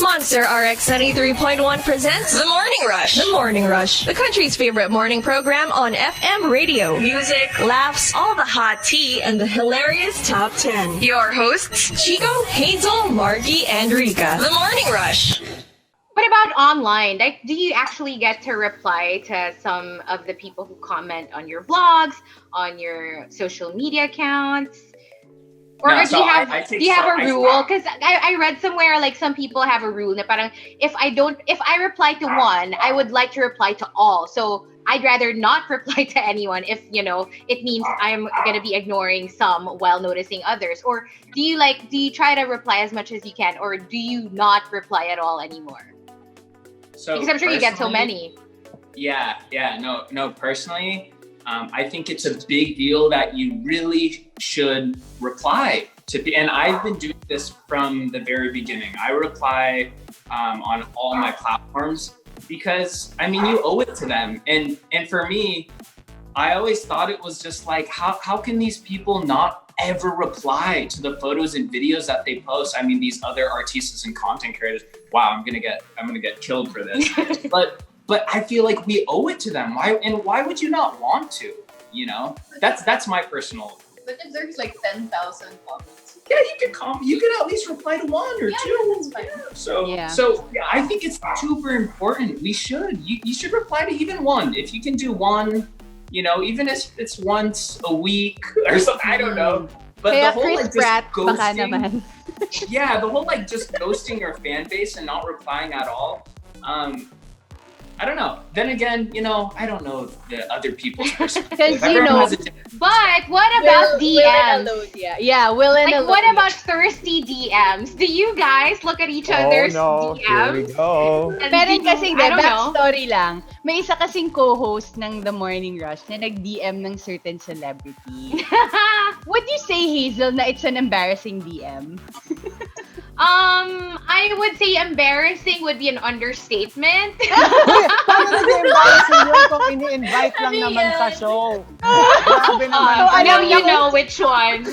Monster RX93.1 presents The Morning Rush. The Morning Rush, the country's favorite morning program on FM radio. Music, laughs, all the hot tea, and the hilarious top 10. Your hosts, Chico, Hazel, Markki, and Rica. The Morning Rush. What about online? Like, do you actually get to reply to some of the people who comment on your blogs, on your social media accounts? Or No, do so you have I a rule? Because I read somewhere like some people have a rule na parang if I reply to one, I would like to reply to all. So I'd rather not reply to anyone if it means I'm gonna be ignoring some while noticing others. Or do you try to reply as much as you can, or do you not reply at all anymore? So because I'm sure you get so many. Yeah, no. Personally, I think it's a big deal that you really should reply to, and I've been doing this from the very beginning. I reply on all my platforms because you owe it to them. And for me, I always thought it was just like, how can these people not ever reply to the photos and videos that they post? These other artistas and content creators. Wow, I'm gonna get killed for this. But I feel like we owe it to them. Why would you not want to? That's my personal. But if there's like 10,000 comments, yeah, you could at least reply to one or two. That's fine. So I think it's super important. You should reply to even one. If you can do one, even if it's once a week or something, I don't know. But Kaya the whole Chris like Pratt, just baka ghosting, naman. yeah, the whole like just ghosting your fan base and not replying at all. I don't know. Then again, I don't know the other people's perspective. Because But what about DMs? Wil and Like, what Alodia. about thirsty DMs? Do you guys look at each other's Oh no, here we DMs? go. And Meron kasing I don't know. backstory lang. May isa kasing co-host ng The Morning Rush na nag-DM ng certain celebrity. Would you say, Hazel, na it's an embarrassing DM? I would say embarrassing would be an understatement. Paano nag-embarrassing yun kung ini-invite lang naman sa show? Grabe naman. I know you know which one.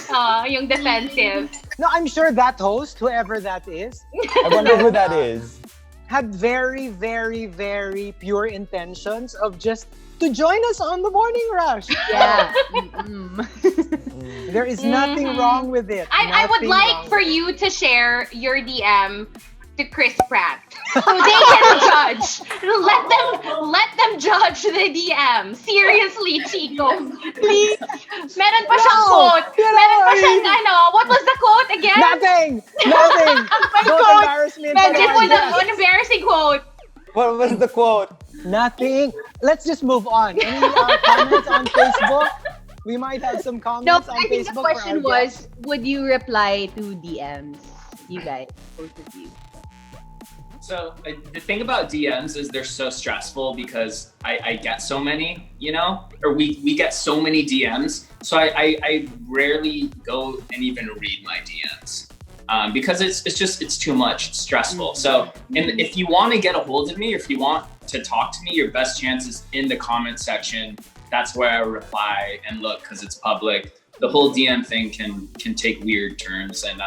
Yung defensive. No, I'm sure that host, whoever that is, I wonder who that is. had very, very, very pure intentions of just to join us on the morning rush. Yeah. There is nothing wrong with it. I would Nothing like wrong for with it. you to share your DM to Chris Pratt, so they can judge. Let them judge the DM. Seriously, Chico. Please. Meron pa siyang quote. Meron pa siyang what was the quote again? Nothing! Don't embarrass me in front of Just our one guests. embarrassing quote. What was the quote? Nothing. Let's just move on. Any comments on Facebook? We might have some comments No, on I think the Facebook. question was, would you reply to DMs? You guys, both of you. So the thing about DMs is they're so stressful because I get so many, or we get so many DMs. So I rarely go and even read my DMs because it's too much. It's stressful. So, and if you want to get a hold of me, or if you want to talk to me, your best chance is in the comment section. That's where I reply and look, because it's public. The whole DM thing can take weird turns. And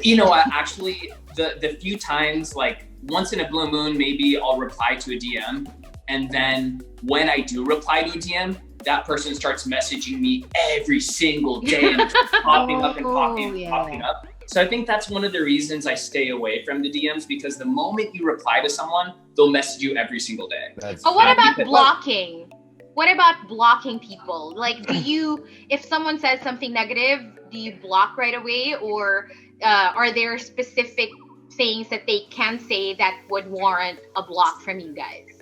you know what, actually, the few times, like once in a blue moon, maybe I'll reply to a DM. And then when I do reply to a DM, that person starts messaging me every single day and it's popping up and popping up. So I think that's one of the reasons I stay away from the DMs, because the moment you reply to someone, they'll message you every single day. What about blocking? What about blocking people? Like, if someone says something negative, do you block right away, or are there specific things that they can say that would warrant a block from you guys?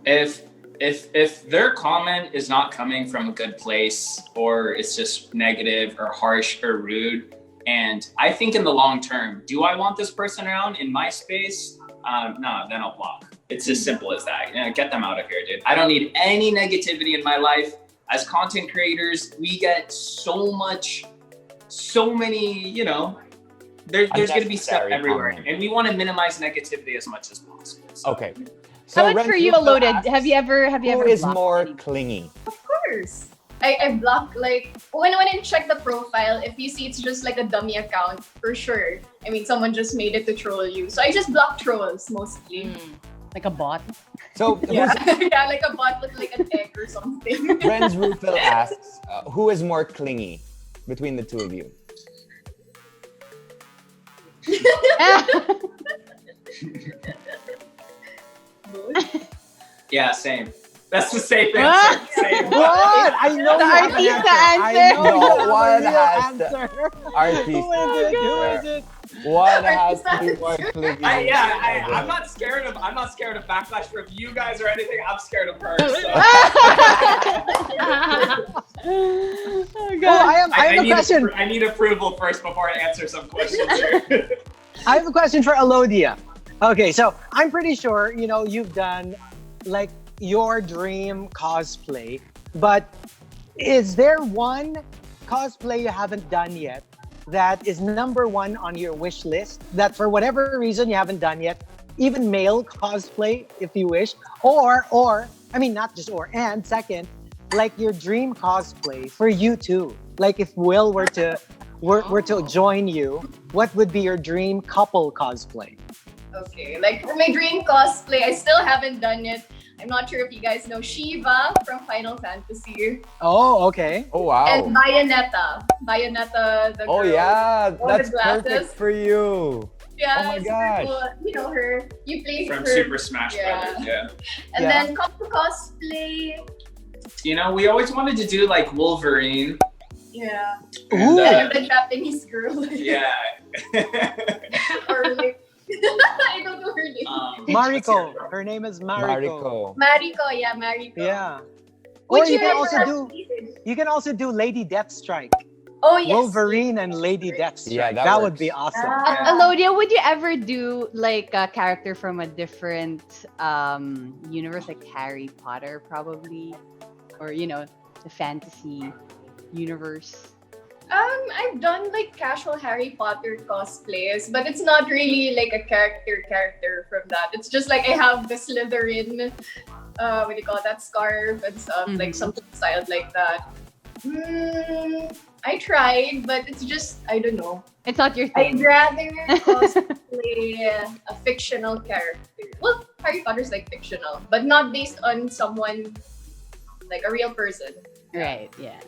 If their comment is not coming from a good place, or it's just negative or harsh or rude, and I think in the long term, do I want this person around in my space? No, then I'll block. It's as simple as that. Get them out of here, dude. I don't need any negativity in my life. As content creators, we get so many, there's going to be stuff everywhere. comment. And we want to minimize negativity as much as possible. So. Okay. How about for you, Alodia? Have you ever Who is blocked more anybody? clingy? of course. I block like when I check the profile, if you see it's just like a dummy account, for sure. I mean, someone just made it to troll you. So I just block trolls mostly. Like a bot. So, Yeah, yeah, like a bot with like an egg or something. Friends Rufil asks, who is more clingy between the two of you? Yeah, same. That's the safe answer. Same. What? I know The you have an artista answer. answer. I know you have One a real has to- answer. Artist. Who is it? Who is it? One has to be more clingy. I'm not scared of backlash from you guys or anything. I'm scared of her. So. Oh, I have a question. I need approval first before I answer some questions here. I have a question for Alodia. Okay, so I'm pretty sure, you've done like your dream cosplay, but is there one cosplay you haven't done yet that is number one on your wish list that for whatever reason you haven't done yet? Even male cosplay, if you wish, or I mean, not just or, and second, like your dream cosplay for you too. Like if Wil were to join you, what would be your dream couple cosplay? Okay, like for my dream cosplay, I still haven't done it. I'm not sure if you guys know Shiva from Final Fantasy. Oh, okay. Oh, wow. And Bayonetta. Bayonetta, the Oh, girl yeah. with That's the glasses. perfect for you. Yeah, Oh my it's gosh. super cool. You know her. You play From her. Super Smash Yeah. Brothers, yeah. And Yeah. then couple cosplay. We always wanted to do like Wolverine. Yeah. And, Ooh. And the Japanese girl. yeah. Or like, I don't know her name. Mariko. Her name is Mariko. Mariko, yeah, Mariko. Yeah. Would Or you can ever also have do seen- you can also do Lady Deathstrike. Oh yes. Wolverine and Lady Deathstrike. Yeah, that that would works. be awesome. Yeah. Alodia, would you ever do like a character from a different universe, like Harry Potter, probably, or the fantasy universe? I've done like casual Harry Potter cosplays, but it's not really like a character from that. It's just like I have the Slytherin, what do you call that, scarf and stuff, like something styled like that. I tried, but it's just, I don't know. It's not your I'd thing. rather cosplay a fictional character. Well, Harry Potter's like fictional, but not based on someone, like a real person. Right, yeah.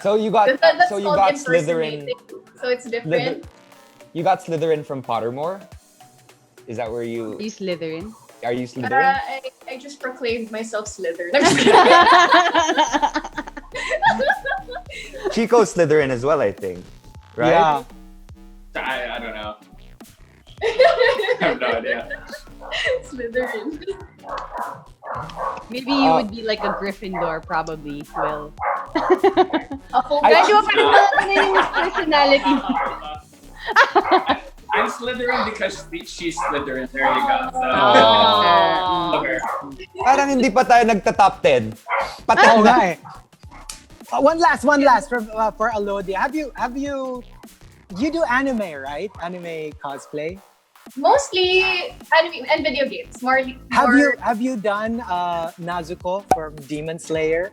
So you got That's so you called got Slytherin. impersonating, so it's different. You got Slytherin from Pottermore? Is that where you You Slytherin? are you Slytherin? I just proclaimed myself Slytherin. I'm just kidding. Chico's Slytherin as well, I think. Right? Yeah. I don't know. I have no idea. Slytherin. Maybe you would be like a Gryffindor, probably, Will. A full Medyo parang yung personality. I'm Slytherin because she's Slytherin. There you go. So, Aww. okay. Parang hindi pa tayo nagta-top 10. Oh, Patay na. okay. One last for Alodia. Have you do anime, right? Anime cosplay. Mostly anime and video games. Have you done Nezuko from Demon Slayer?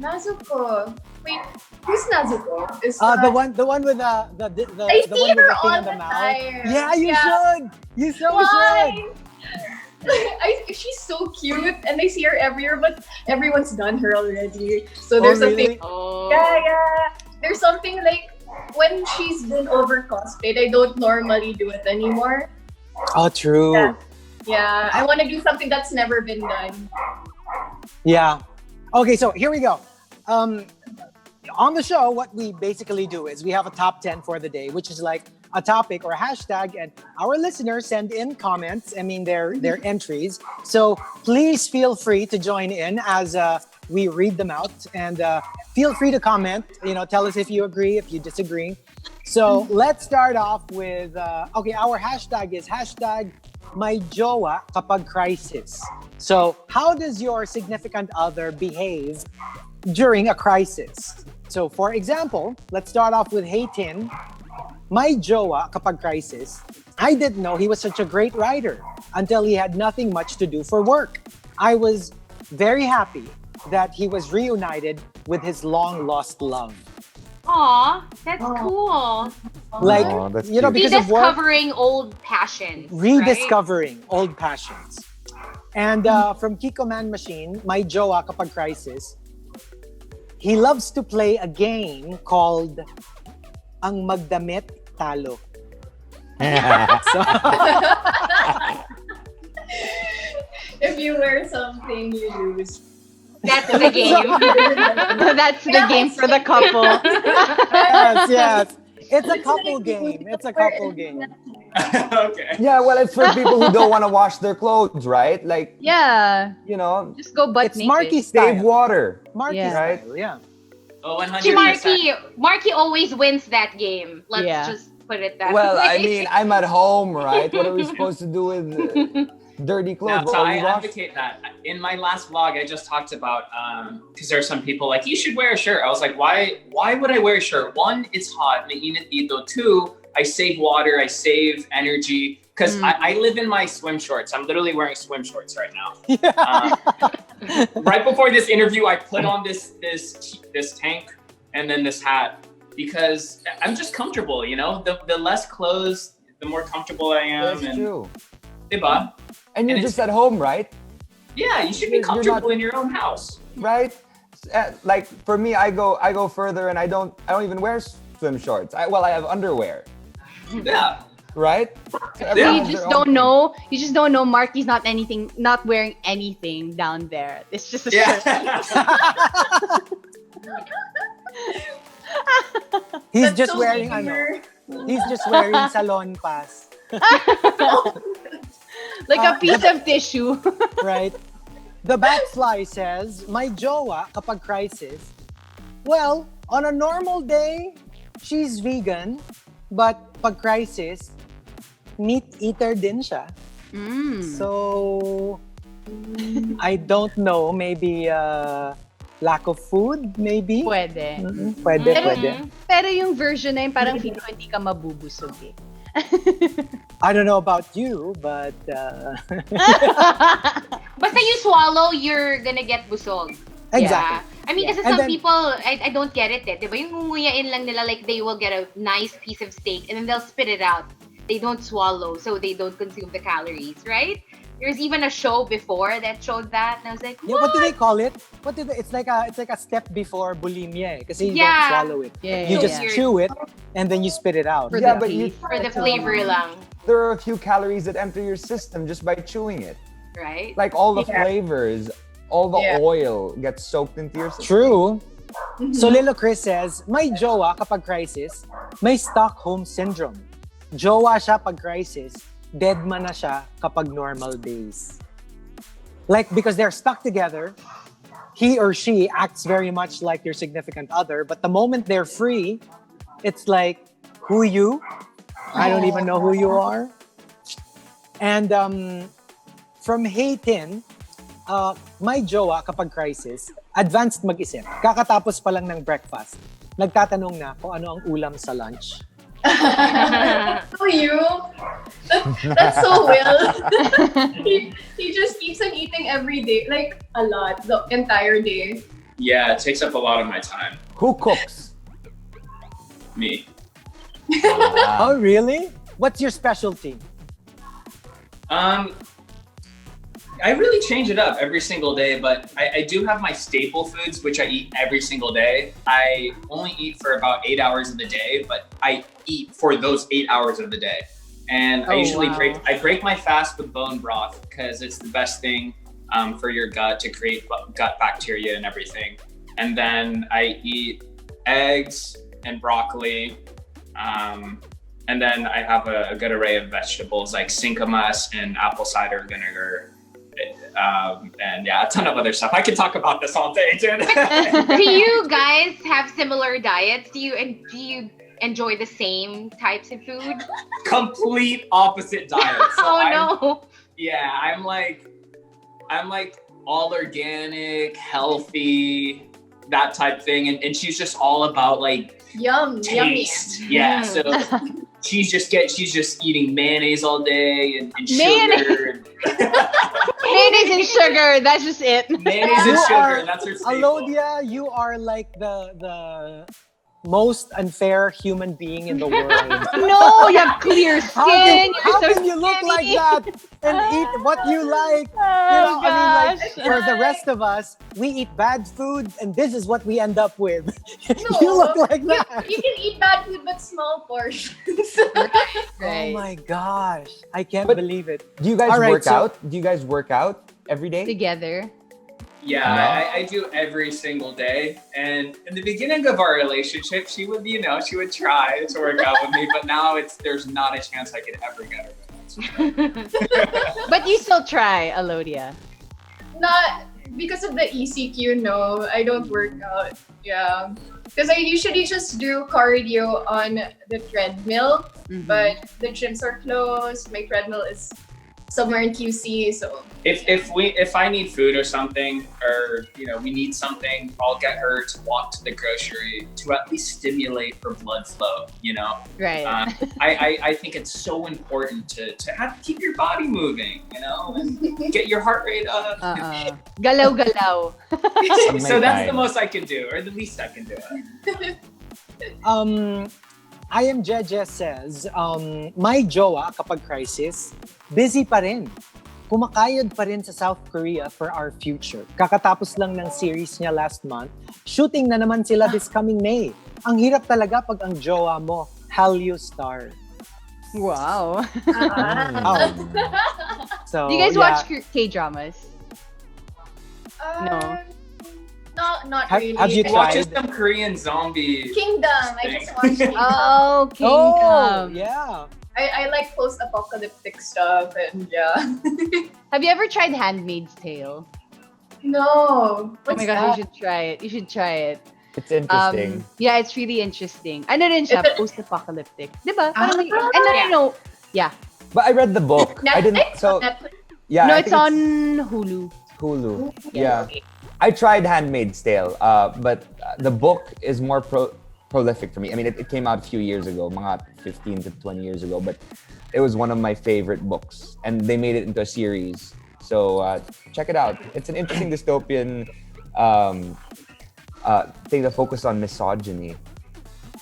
Nezuko? Wait, who's Nezuko? Is The one with the I the see one with her the thing all in the the mouth. time. Yeah, you should. You so should. Why? She's so cute, and I see her everywhere, but everyone's done her already. So there's really? something. Oh. Yeah. There's something like when she's been over cosplayed, I don't normally do it anymore. Oh, true. Yeah. Yeah, I want to do something that's never been done. Yeah. Okay, so here we go. On the show, what we basically do is we have a top 10 for the day, which is like a topic or a hashtag, and our listeners send in comments, their entries. So please feel free to join in as we read them out, and feel free to comment, tell us if you agree, if you disagree. So let's start off with, our hashtag is #myjowa crisis. So how does your significant other behave during a crisis? So for example, let's start off with Haytin. My jowa kapag crisis, I didn't know he was such a great writer until he had nothing much to do for work. I was very happy that he was reunited with his long lost love. Aw, that's cool. Like, Aw, that's you know, cute. because of work, Rediscovering old passions. rediscovering old passions. And from Chico Man Machine, my jowa kapag crisis, he loves to play a game called Ang Magdamit Talo. So, If you wear something, you lose. That's the game. That's the game for the couple. yes, yes. It's a couple game. It's a couple game. Okay. Yeah, well, it's for people who don't want to wash their clothes, right? Like, Yeah, you know, just go butt It's naked. Markki save style. water. Markki Yeah. style, yeah. Oh, 100%. See, Markki always wins that game. Let's Yeah. just put it that Well, way. I mean, I'm at home, right? What are we supposed to do with dirty clothes? No, so Well, I we wash- advocate that. In my last vlog, I just talked about because there are some people like you should wear a shirt. I was like, why would I wear a shirt? One, it's hot. Mainit dito. Two, I save water. I save energy because I live in my swim shorts. I'm literally wearing swim shorts right now. Right before this interview, I put on this tank and then this hat because I'm just comfortable. You know, the less clothes, the more comfortable I am. That's true. Diba? And you're And just at home, right? Yeah, you should be You're not- comfortable in your own house. Right? Like for me, I go further, and I don't even wear swim shorts. I have underwear, Yeah. right? So Yeah. everyone You has just their don't own- know. You just don't know. Markki's not wearing anything down there. It's just a shirt. Yeah. He's That's just so wearing gamer. He's just wearing salon pass, Like a piece of tissue. right? The Backslide says, my jowa kapag crisis, well, on a normal day, she's vegan, but pag crisis, meat eater din siya. So, I don't know, maybe lack of food, maybe? Pwede. Pwede, Mm-hmm. pwede. Pero yung version na yun, parang feel ko hindi ka mabubusog eh. I don't know about you, but Basta you swallow, you're gonna get busog. exactly. Yeah. I mean, kasi And some then- people, I don't get it eh. Diba yung ngunguyain lang nila, like they will get a nice piece of steak and then they'll spit it out. They don't swallow, so they don't consume the calories, right? There's even a show before that showed that, and I was like, Yeah, what do they call it? It's like a step before bulimia, kasi you Yeah. don't swallow it. Yeah, You yeah, just yeah. chew it and then you spit it out. For Yeah, the but you, taste. for the flavor lang, there are a few calories that enter your system just by chewing it. right? Like all the Yeah. flavors, all the Yeah. oil gets soaked into your system. True. So Lilo Chris says, may jowa kapag crisis, may Stockholm syndrome. Jowa siya pag crisis, dead man na siya kapag normal days. Like, because they're stuck together, he or she acts very much like their significant other, but the moment they're free, it's like, who you? I don't even know who you are. And from Haytin, my jowa kapag crisis, advanced mag-isip. Kakatapos pa lang ng breakfast. Nagtatanong na kung ano ang ulam sa lunch. Oh, you? That's so Will. he just keeps on eating every day, like a lot, the entire day. Yeah, it takes up a lot of my time. Who cooks? Me. Oh, really? What's your specialty? I really change it up every single day, but I do have my staple foods, which I eat every single day. I only eat for about 8 hours of the day, but I eat for those 8 hours of the day. And I Oh, usually wow. break my fast with bone broth because it's the best thing for your gut to create gut bacteria and everything. And then I eat eggs and broccoli. And then I have a good array of vegetables like sinkamas and apple cider vinegar. And yeah, a ton of other stuff. I could talk about this all day, dude. Do you guys have similar diets? Do you enjoy the same types of food? Complete opposite diet. So No. Yeah, I'm like all organic, healthy, that type thing. And she's just all about like Yummy. taste. Yeah. So she's just eating mayonnaise all day and sugar. Mayonnaise and sugar. That's just it. Mayonnaise and sugar. That's her staple. Alodia, you are like the most unfair human being in the world. No, you have clear skin. How You're so can you look like skinny. that and eat what you like? Oh, I mean, like, gosh. for the rest of us, we eat bad food, and this is what we end up with. No. You look like that. You can eat bad food, but small portions. Right. Oh my gosh, I can't But- believe it. Do you guys All right, work so- out? Do you guys work out every day? Together. Yeah, I do every single day. And in the beginning of our relationship, she would, she would try to work out with me, but now there's not a chance I could ever get her. But you still try, Alodia. Not because of the ECQ, no. I don't work out. Yeah. Because I usually just do cardio on the treadmill, Mhm. but the gyms are closed. My treadmill is somewhere in QC, so If I need food or something, or we need something, I'll get her to walk to the grocery to at least stimulate her blood flow. Right. I think it's so important to keep your body moving. And get your heart rate up. Galaw-galaw. So that's the time. most I can do, or the least I can do. I am Jeje says, my jowa kapag crisis, busy pa rin. Kumakayod pa rin sa South Korea for our future. Kakatapos lang ng series niya last month. Shooting na naman sila this coming May. Ang hirap talaga pag ang jowa mo, Hallyu star. Wow. Oh. So, Do you guys yeah. watch K-dramas? No. Not Have- really. have you Watch tried? some Korean zombie. Kingdom. I just watched Kingdom. Oh, Oh, Kingdom. yeah. I like post-apocalyptic stuff, and yeah. Have you ever tried Handmaid's Tale? No. Oh What's my gosh, that? you should try it. You should try it. It's interesting. Yeah, it's really interesting. Ano rin siya, Is it- post-apocalyptic. Diba? Ah. No. Yeah. But I read the book. I didn't. Netflix? So Netflix? yeah, No, I it's think on Hulu. Hulu. Yeah. Yeah. Okay. I tried Handmaid's Tale, but the book is more prolific for me. I mean, it came out a few years ago, mga 15 to 20 years ago, but it was one of my favorite books, and they made it into a series. So check it out. It's an interesting dystopian thing that focused on misogyny.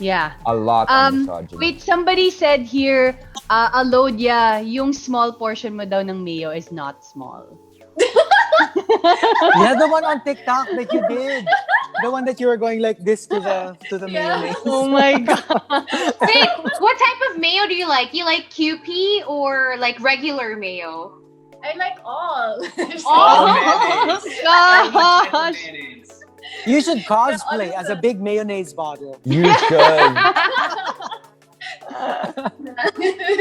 Yeah. A lot on misogyny. Wait, somebody said here, Alodia, yung small portion mo daw ng mayo is not small. Yeah, the one on TikTok that you did. The one that you were going like this to the Yeah. mayonnaise. Oh my god. Wait, what type of mayo do you like? You like QP or like regular mayo? I like all. All Oh, mayonnaise. gosh. Mayonnaise. You should cosplay as a big mayonnaise bottle. You should.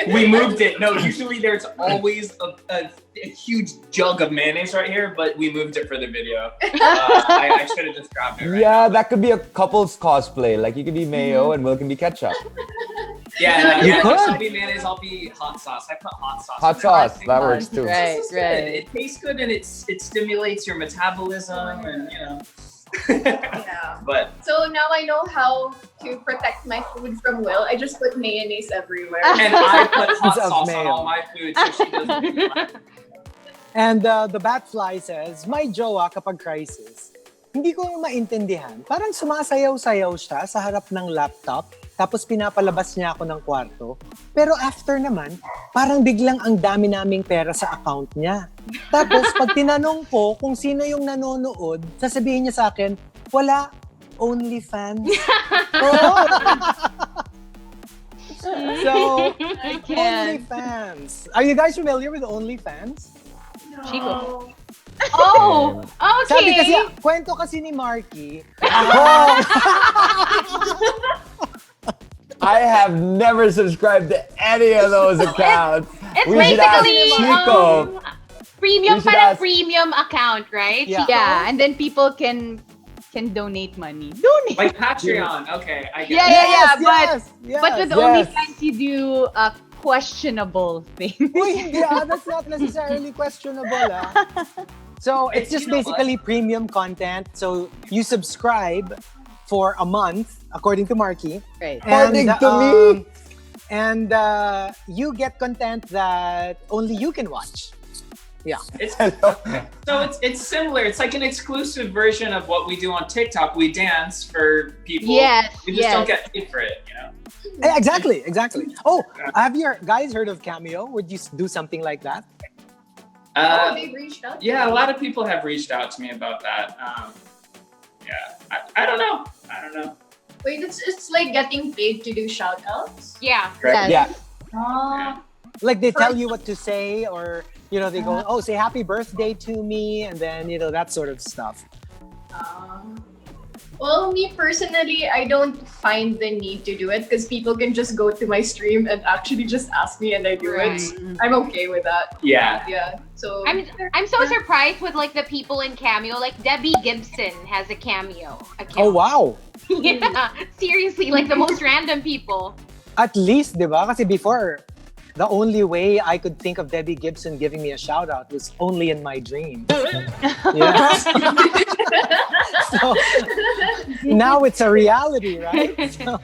We moved it. No, usually there's always a huge jug of mayonnaise right here, but we moved it for the video. I should have just grabbed it. Right Yeah, that could be a couple's cosplay. Like you could be mayo and Will can be ketchup. Yeah, You yeah. could. I'll be mayonnaise. I'll be hot sauce. I put hot sauce. Hot in sauce, everything. that works too. Right, It's just right. good. It tastes good and it stimulates your metabolism and Yeah. But So now I know how to protect my food from Will. I just put mayonnaise everywhere. and I put hot Of sauce on mayo. all my food, so she doesn't. Even like it. And the Batfly says, my jowa kapag crisis, hindi ko maintindihan. Parang sumasayaw-sayaw siya sa harap ng laptop, tapos pinapalabas niya ako ng kwarto. Pero after naman, parang biglang ang dami naming pera sa account niya. Tapos pag tinanong ko kung sino yung nanonood, sasabihin niya sa akin, wala, OnlyFans. So, I can't. OnlyFans. Are you guys familiar with OnlyFans? Chico. Oh, Sabi kasi, okay. kwento kasi ni Markki, I have never subscribed to any of those accounts. It's We should ask basically Chico. premium We should para ask- premium account, right? Yeah. Chico? Yeah, and then people can donate money. Donate. Like Patreon. Okay, I get Yeah, it. yes, But with Yes. OnlyFans, you do a questionable thing. Uy, hindi that's not necessarily questionable So it's just You know basically premium content. So you subscribe for a month, according to Markki. Right. According to me. And you get content that only you can watch. It's Hello. so it's similar. It's like an exclusive version of what we do on TikTok. We dance for people. Yes, We just yes. don't get paid for it, you know. Exactly. Oh, have you guys heard of Cameo? Would you do something like that? They've reached out. Yeah, a lot of people have reached out to me about that. I don't know. Wait, it's like getting paid to do shout outs? Yeah. Right? Yes. Yeah. Like they tell you what to say, or they go, "Oh, say happy birthday to me," and then that sort of stuff. Well, me personally, I don't find the need to do it because people can just go to my stream and actually just ask me and I do Right. it. I'm okay with that. Yeah. Yeah. So I'm so surprised with like the people in Cameo. Like Debbie Gibson has a cameo. Oh wow! Yeah, seriously, like the most random people. At least, di ba? Kasi before, the only way I could think of Debbie Gibson giving me a shout out was only in my dream. Yeah. So now it's a reality, right? So,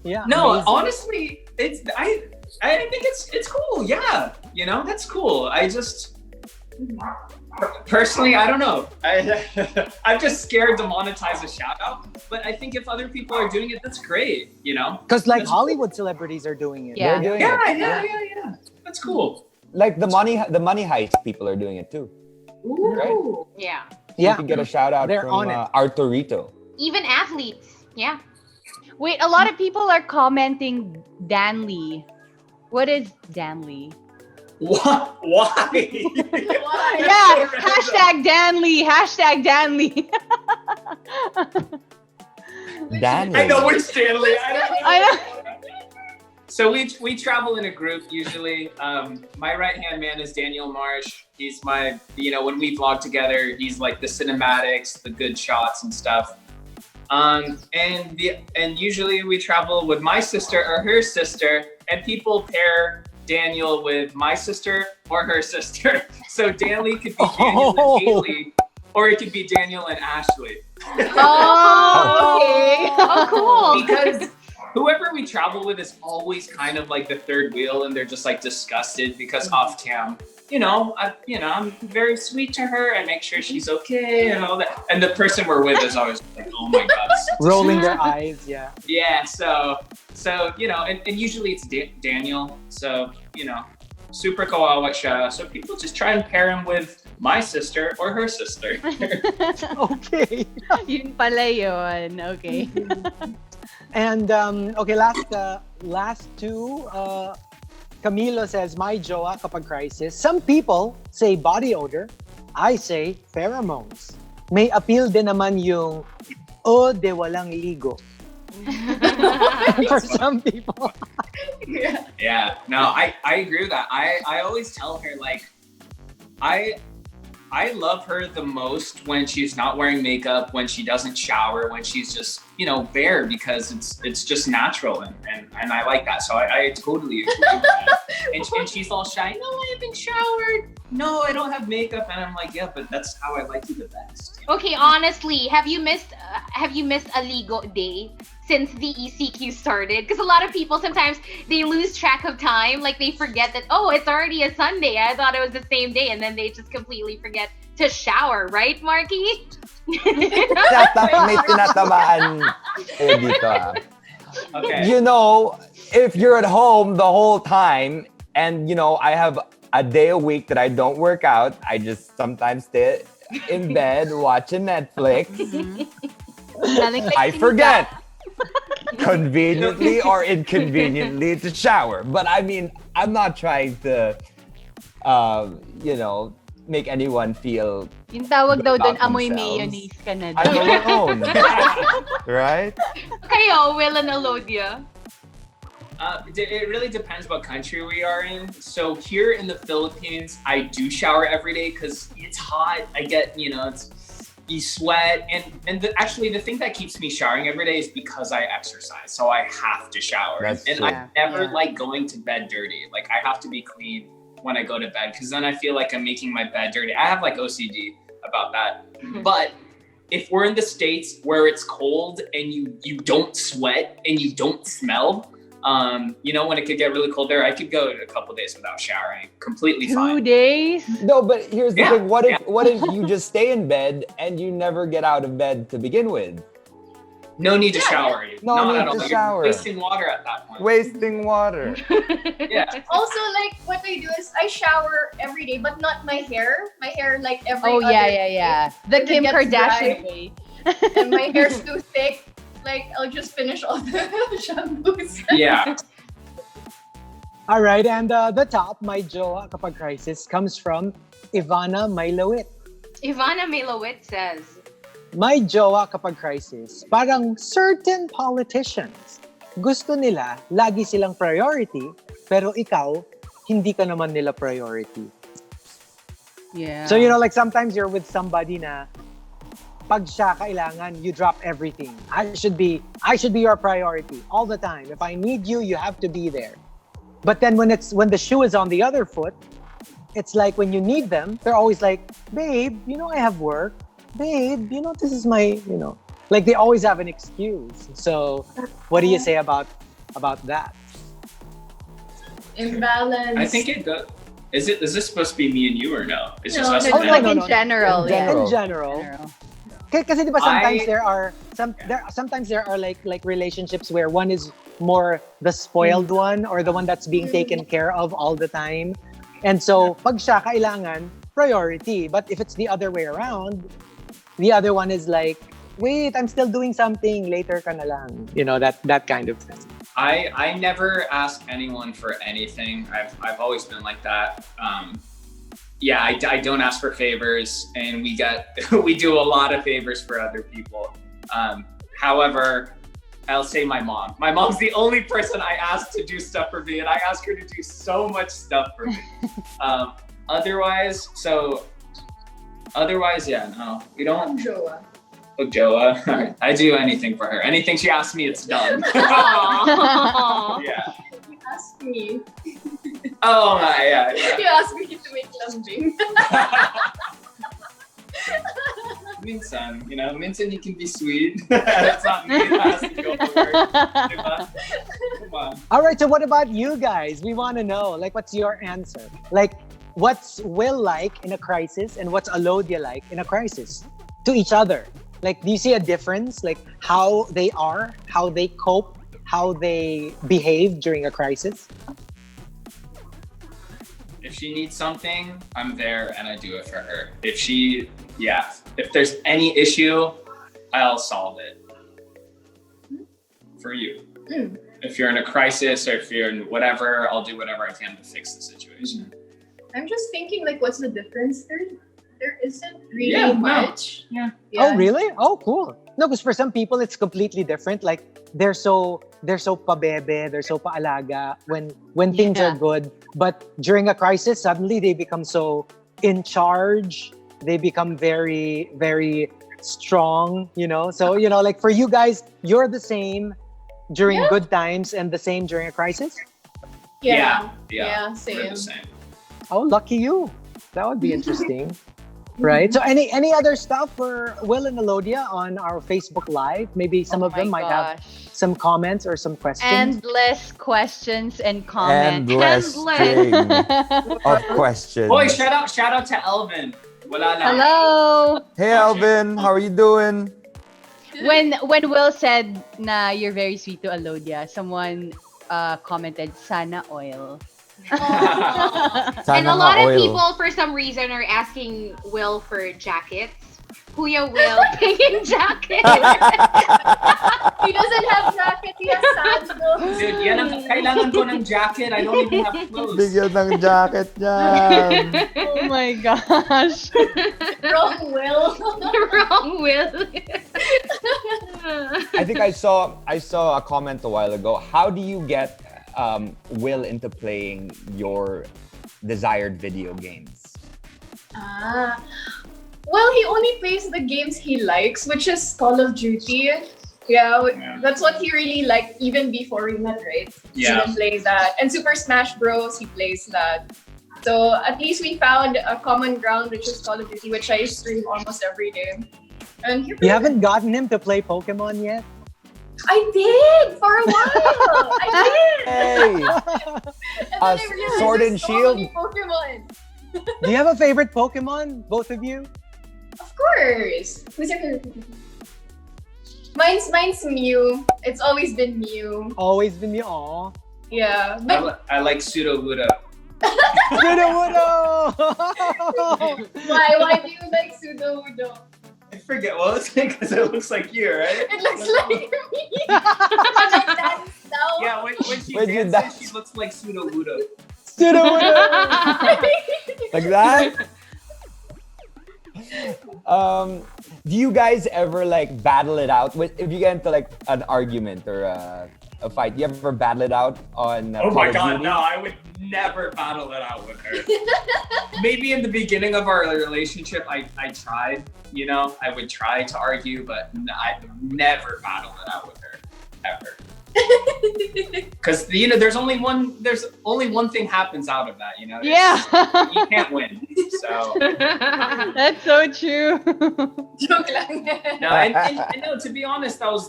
yeah. No, amazing. honestly, I think it's cool. Yeah, that's cool. I just personally, I don't know. I'm just scared to monetize a shout out. But I think if other people are doing it, that's great. Because like Hollywood celebrities are doing it. Yeah. They're doing Yeah, it. yeah. That's cool. Like the money heist people are doing it too. Ooh. Right? Yeah. Yeah. You can get a shout out They're from on it. Arturito. Even athletes. Yeah. Wait, a lot of people are commenting Danley. What is Danley? What? Why? Why? Yeah, hashtag Danley. Hashtag Danley. Danny. I know which Stanley. I know. So we travel in a group usually. My right hand man is Daniel Marsh. He's my, when we vlog together, he's like the cinematics, the good shots and stuff. And usually we travel with my sister or her sister, and people pair Daniel with my sister or her sister. So Danley could be Daniel and Haley, or it could be Daniel and Ashley. Oh, okay. Oh, cool. Because whoever we travel with is always kind of like the third wheel, and they're just like disgusted because off cam, I'm very sweet to her. I make sure she's okay and all that. And the person we're with is always like, oh my god, Rolling their eyes, yeah. yeah. So and usually it's Daniel. So super kawawa siya. So people just try and pair him with my sister or her sister. Okay. Yun pala yun. Okay. And okay, last two. Camilo says, "My jowa kapag crisis. Some people say body odor. I say pheromones. May appeal din naman yung de walang ligo." For some people. Yeah. No, I agree with that. I always tell her like I love her the most when she's not wearing makeup, when she doesn't shower, when she's just, bare, because it's just natural and I like that. So I totally agree with that. And she's all shy. No, I haven't showered. No, I don't have makeup. And I'm like, yeah, but that's how I like you the best. Okay, honestly, have you missed a Ligo day since the ECQ started? Because a lot of people sometimes they lose track of time, like they forget that it's already a Sunday. I thought it was the same day, and then they just completely forget to shower, right, Markki? May tinatamaan dito. Okay. If you're at home the whole time and I have a day a week that I don't work out, I just sometimes stay in bed watching Netflix. I forget conveniently or inconveniently to shower. But I mean, I'm not trying to make anyone feel Yung tawag daw doon, about amoy themselves. mayonnaise ka na I'm daw. alone. Right? Kayo, Wil and Alodia. It really depends what country we are in. So here in the Philippines, I do shower every day because it's hot. I get, you sweat. And actually, the thing that keeps me showering every day is because I exercise. So I have to shower. That's And true. I never like going to bed dirty. Like I have to be clean when I go to bed because then I feel like I'm making my bed dirty. I have like OCD about that. But if we're in the States where it's cold and you don't sweat and you don't smell, You know, when it could get really cold there, I could go a couple days without showering, completely 2 fine. days? No, but here's the Yeah, thing. What if you just stay in bed and you never get out of bed to begin with? No need to shower. No Not need at all. to You're shower. wasting water at that point. Wasting water. Yeah. Also, like, what I do is I shower every day, but not my hair. My hair, like, every Oh other yeah, day. the When it Kim gets Kardashian dry. way. And my hair's too thick. Like, I'll just finish all the shampoos. Yeah. All right, and the top, my Jolacopa Crisis, comes from Ivana Mailawit. Ivana Milowit says, My Jolacopa Crisis, parang certain politicians, gusto nila lagi silang priority, pero ikaw, hindi ka naman nila priority. Yeah. So, you know, like sometimes you're with somebody na pag siya kailangan, you drop everything. I should be your priority all the time. If I need you, you have to be there. But then when the shoe is on the other foot, it's like when you need them, they're always like, babe, you know I have work. Babe, you know this is my, you know, like they always have an excuse. So, what do you say about that? Imbalance. I think it does. Is this supposed to be me and you or no? It's just No, us no, and Oh, like them. in general, In yeah. general. In general. General. Kasi diba sometimes I- there are like relationships where one is more the spoiled one or the one that's being taken care of all the time. And so pag siya kailangan priority, but if it's the other way around, the other one is like, wait, I'm still doing something, later ka na lang. You know, that kind of thing. I never ask anyone for anything. I've always been like that. Yeah, I don't ask for favors, and we do a lot of favors for other people. However, I'll say my mom. My mom's the only person I ask to do stuff for me, and I ask her to do so much stuff for me. Otherwise, yeah, no, we don't. Joa. Oh, Joa. I do anything for her. Anything she asks me, it's done. Aw. Yeah. You asked me. Oh my, yeah. You asked me to make lambing. Minsan, you know, minsan you can be sweet. That's not me. That has to go over. Diba? Come on. All right, so what about you guys? We want to know, like, what's your answer? Like, what's Will like in a crisis and what's Alodia like in a crisis to each other? Like, do you see a difference? Like, how they are, how they cope, how they behave during a crisis? If she needs something, I'm there and I do it for her. If there's any issue, I'll solve it for you. If you're in a crisis or if you're in whatever, I'll do whatever I can to fix the situation. I'm just thinking, like, what's the difference? There isn't really Yeah, no. much. Yeah. Oh, really? Oh, cool. No, because for some people it's completely different. Like they're so pabebe, they're so paalaga when things Yeah. are good, but during a crisis suddenly they become so in charge. They become very, very strong, you know? So, you know, like for you guys, you're the same during Yeah. good times and the same during a crisis? Yeah, Yeah, we're same. the same. Oh, lucky you. That would be interesting. Right. So any other stuff for Will and Alodia on our Facebook Live? Maybe some Oh of them my might have gosh. some comments or some questions. Endless questions and comments. Endless string of questions. Boy, shout out to Elvin. Wala lang. Hello. Hey Alvin, how are you doing? When Will said na you're very sweet to Alodia, someone commented, "Sana oil." Sana And a nga lot of oil. people, for some reason, are asking Will for jackets. Kuya Will, pingin jacket. He doesn't have jacket, he has sandals. Dude, yan ang kailangan ko ng jacket. I don't even have clothes. Bigyan ng jacket yan. Oh my gosh. Wrong Will. Wrong Will. I think I saw a comment a while ago. How do you get Will into playing your desired video games? Well, he only plays the games he likes, which is Call of Duty. Yeah, that's what he really liked even before we met, right? Yeah. He plays that. And Super Smash Bros, he plays that. So at least we found a common ground, which is Call of Duty, which I stream almost every day. And You haven't gotten him to play Pokemon yet? I did for a while. I did. Hey, And then I realized Sword there's and so Shield? many Pokemon. Do you have a favorite Pokemon, both of you? Of course. Who's your favorite Pokemon? Mine's Mew. It's always been Mew. Always been you. Aw. Yeah. But I like Sudowoodo. Sudowoodo! why do you like Sudowoodo? I forget what was it because it looks like you, right? It looks like me. I dance now. Yeah, when she When you dances, dance. she looks like Sudowoodo. Sudowoodo! like that. Do you guys ever like battle it out with if you get into like an argument or a fight? You ever battle it out on? Oh Call my of god, Duty? no, I would never battle it out with her. Maybe in the beginning of our relationship, I tried, you know, I would try to argue, but I would never battle it out with her, ever. Because, you know, there's only one thing happens out of that, you know? You can't win, so. That's so true. Joke lang. No, and no, to be honest, that was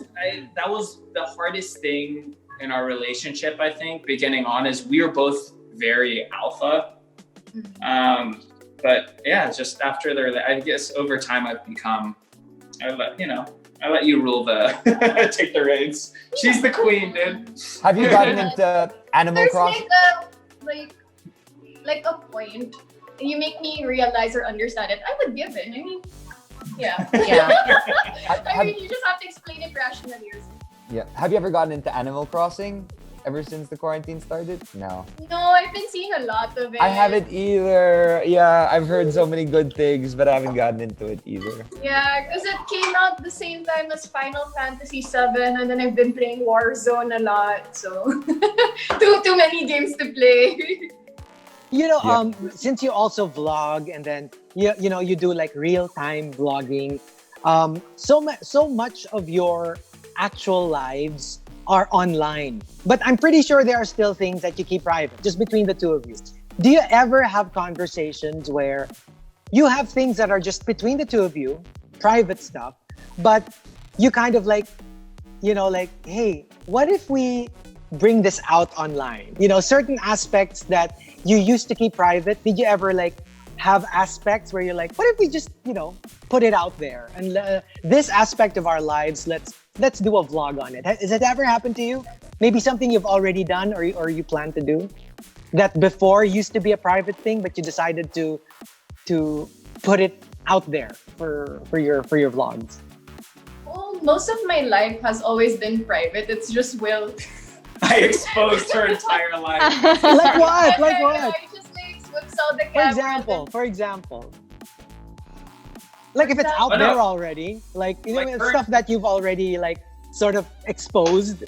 the hardest thing in our relationship, I think, beginning on, is we were both very alpha. But yeah, just after I guess over time I've become, I let you rule take the reins. She's the queen, dude. Have you gotten into Animal There's Crossing? like a point. You make me realize or understand it. I would give it. I mean, yeah. I mean, you just have to explain it rationally or something. Yeah. Have you ever gotten into Animal Crossing ever since the quarantine started? No. No, I've been seeing a lot of it. I haven't either. Yeah, I've heard so many good things, but I haven't gotten into it either. Yeah, because it came out the same time as Final Fantasy VII, and then I've been playing Warzone a lot, so too many games to play. You know, since you also vlog and then you know you do like real-time vlogging, so much of your actual lives are online. But I'm pretty sure there are still things that you keep private, just between the two of you. Do you ever have conversations where you have things that are just between the two of you, private stuff, but you kind of like, you know, like, hey, what if we bring this out online? You know, certain aspects that you used to keep private, did you ever like have aspects where you're like, what if we just, you know, put it out there? And this aspect of our lives, let's do a vlog on it. Has it ever happened to you? Maybe something you've already done or you plan to do that before used to be a private thing, but you decided to put it out there for your vlogs. Well, most of my life has always been private. It's just Will. I exposed her entire life. Like what? Like I what? just like whips out the camera. For example. Like if it's out But no. there already, like, you know, Like it's her- stuff that you've already like sort of exposed.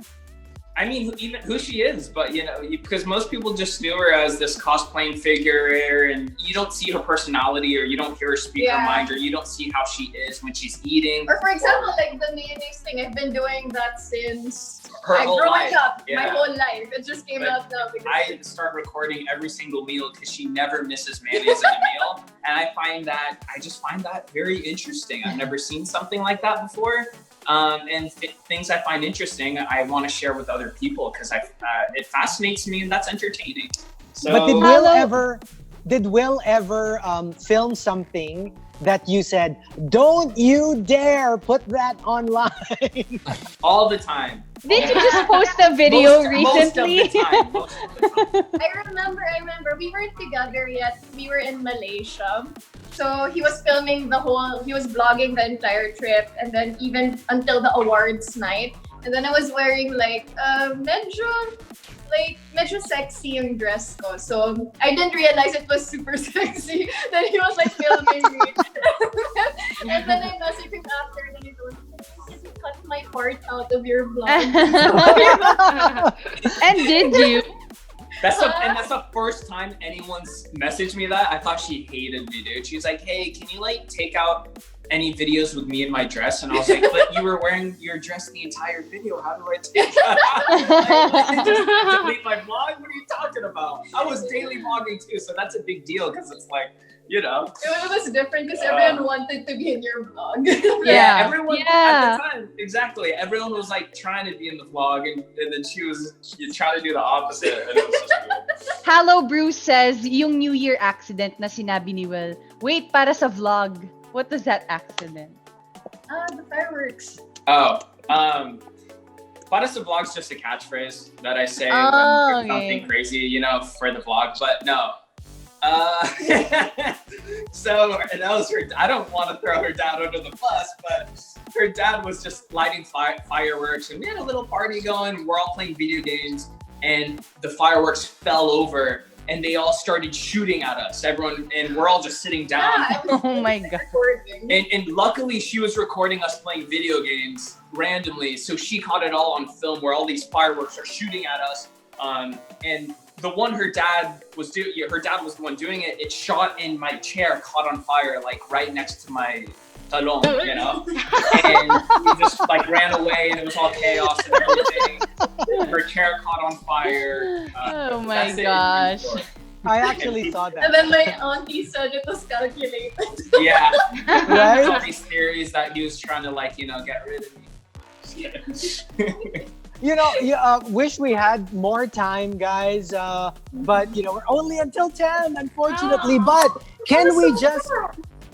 I mean, even who she is, but you know, because most people just knew her as this cosplaying figure, and you don't see her personality, or you don't hear her speak her mind, or you don't see how she is when she's eating. Or for example, like the mayonnaise thing, I've been doing that since Her whole growing life. up, my Yeah. whole life. It just came But out now because I start recording every single meal because she never misses mayonnaise in a meal, and I just find that very interesting. I've never seen something like that before. And things I find interesting, I want to share with other people because it fascinates me and that's entertaining. So, But did Will ever film something that you said, don't you dare put that online? all the time. Did you just post a video recently? Most of the time. I remember we weren't together yet. We were in Malaysia. So he was filming he was vlogging the entire trip, and then even until the awards night. And then I was wearing like medyo sexy yung dress ko. So I didn't realize it was super sexy. Then he was like filming me. And then I messaged him after, and he told me, just cut my part out of your vlog. And did you? That's the first time anyone's messaged me that. I thought she hated me, dude. She's like, hey, can you like take out any videos with me in my dress, and I was like, but you were wearing your dress the entire video. How do I take that out? Just delete my vlog? What are you talking about? I was daily vlogging too, so that's a big deal because it's like, you know. It was different because everyone wanted to be in your vlog. Yeah, everyone at the time, exactly. Everyone was like trying to be in the vlog, and then she was trying to do the opposite, and it was just weird. Hello Bruce says, yung New Year accident na sinabi ni Wil, wait, para sa vlog. What was that accident? The fireworks. Oh, para sa vlog's just a catchphrase that I say when there's something crazy, you know, for the vlog, but no. So and that was her. I don't want to throw her dad under the bus, but her dad was just lighting fireworks, and we had a little party going. We're all playing video games, and the fireworks fell over, and they all started shooting at us. Everyone, and we're all just sitting down. Oh my god! And luckily, she was recording us playing video games randomly, so she caught it all on film, where all these fireworks are shooting at us, and the one her dad was doing, her dad was the one doing it. It shot in my chair, caught on fire, like right next to my salon, you know? And we just like ran away, and it was all chaos and everything. Her chair caught on fire. Oh my gosh. I actually saw that. And then my auntie said it was calculated. Yeah. Right? All these theories that he was trying to, like, you know, get rid of me. You know, wish we had more time, guys. But, you know, we're only until 10, unfortunately. But can we just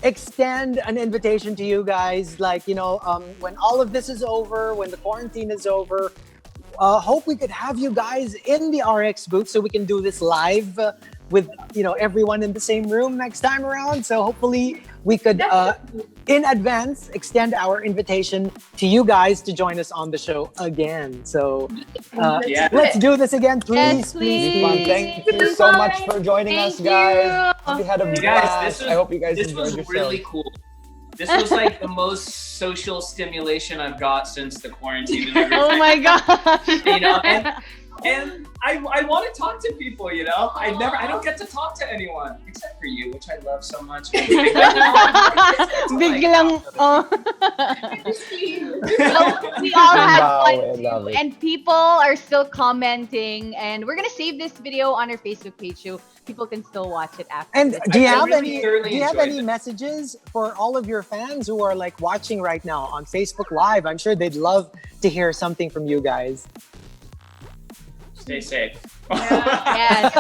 extend an invitation to you guys? Like, you know, when all of this is over, when the quarantine is over, hope we could have you guys in the RX booth so we can do this live with, you know, everyone in the same room next time around. So hopefully we could, in advance, extend our invitation to you guys to join us on the show again. So let's do this again, please. Yes, please. please. Thank you so much for joining us, guys. We had a blast. I hope you guys enjoyed yourselves. This was really cool. This was like the most social stimulation I've got since the quarantine and everything. Oh my gosh. You know, and I want to talk to people, you know? I don't get to talk to anyone except for you, which I love so much. Biglang, we all had fun too, and people are still commenting, and we're gonna save this video on our Facebook page so people can still watch it after. And this. do you have any messages for all of your fans who are like watching right now on Facebook Live? I'm sure they'd love to hear something from you guys. Stay safe. Yes.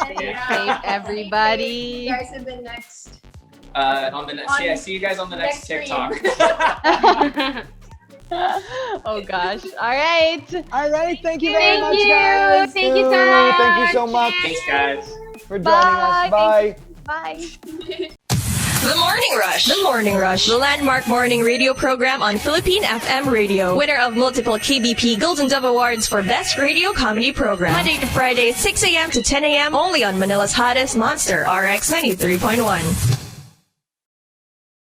Stay safe, everybody. You guys in the next. On the next, see you guys on the next TikTok. Oh gosh. All right. Thank you very much, guys. Thank you so much. Thank you so much Thanks, guys. for joining us. Bye. Bye. The Morning Rush. The Morning Rush. The landmark morning radio program on Philippine FM Radio. Winner of multiple KBP Golden Dove Awards for Best Radio Comedy Program. Monday to Friday, 6 a.m. to 10 a.m. only on Manila's hottest Monster RX93.1.